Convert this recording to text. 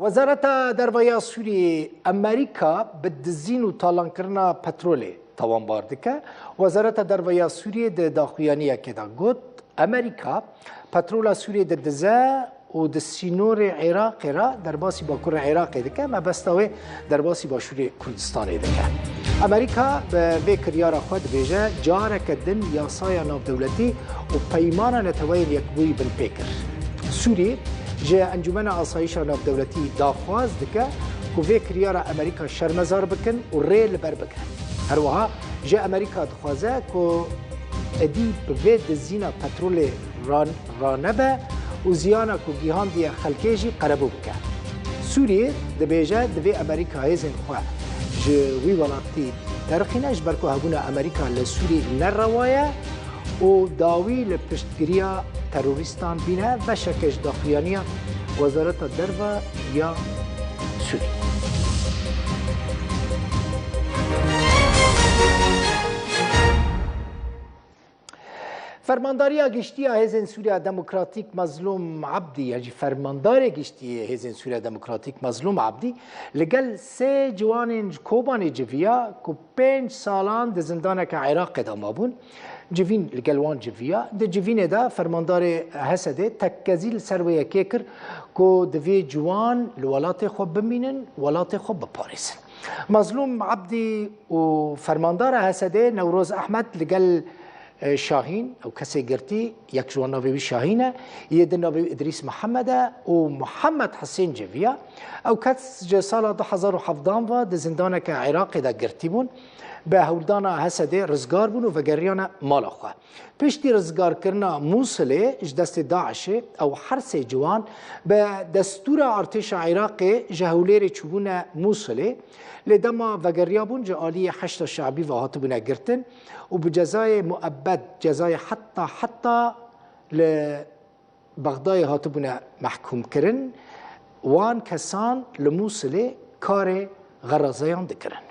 وزارت درباره سوریه امریکا به دزین و تالان کردن پترول توانبار دکه. وزارت درباره سوریه د داخویانیه که دا گفت امریکا پترول سوریه د دزه و د سینور عراق را در باسی با کور عراق دکه ما بستوه در باسی با شوری کردستان دکه. امریکا به کریار خود بیجه جاره کدن یاسای ناف دولتی و پیمان نتوین یک بوی بن پیکر. سوریه جه انجمن آسایش ناف دولتی داخواز دکه که به کریار امریکا شرمزار بکن و ریل بر بکن. هر وها جه امریکا دخوازه که ادی به دزینا پترول رانبه و زیانا که گیهان دیا خلکیجی قربو بکن. سوریه دبیجه دوی امریکا هیزن خواه جوی ولاتی ترخینش برکو هبونا امریکا لسوریه نروایه و داوی لپشتگیریا تروریستان بینه و شکش داخلیانیا وزارت دربا یا سوریه. فرمانداری گشتی حزب سوریه دموکراتیک مظلوم عبدی یعنی فرماندار گشتی حزب سوریه دموکراتیک مظلوم عبدی لگل سه جوان کوبان جویا کو 5 سالان د زندان که عراق دام بون جوین لگل وان جویا د جوین دا فرماندار حسده تکزیل سرویه کیکر کو دوی جوان لولات خوب بمینن ولات خوب بپاریسن مظلوم عبدی و فرماندار حسده نوروز احمد لگل شاهین او کسی گرتی یک جوان ناوی شاهینه یه دن ناوی ادریس محمده و محمد حسین جویا او کس سال 2017 و د زندان که عراق دا گرتی بون به هولدان حسده رزگار بون و گریان مالا خواه پشتی رزگار کرنا موصله دست داعش او هر سه جوان به دستور ارتش عراق جهولیر چوبون موصله لدما وگریابون جالی 8 شعبی و هاتبون گرتن و بجزای مؤبد جزای حتی لبغدای هاتبون محکوم کرن وان کسان لموصله کار غرازیان دکرن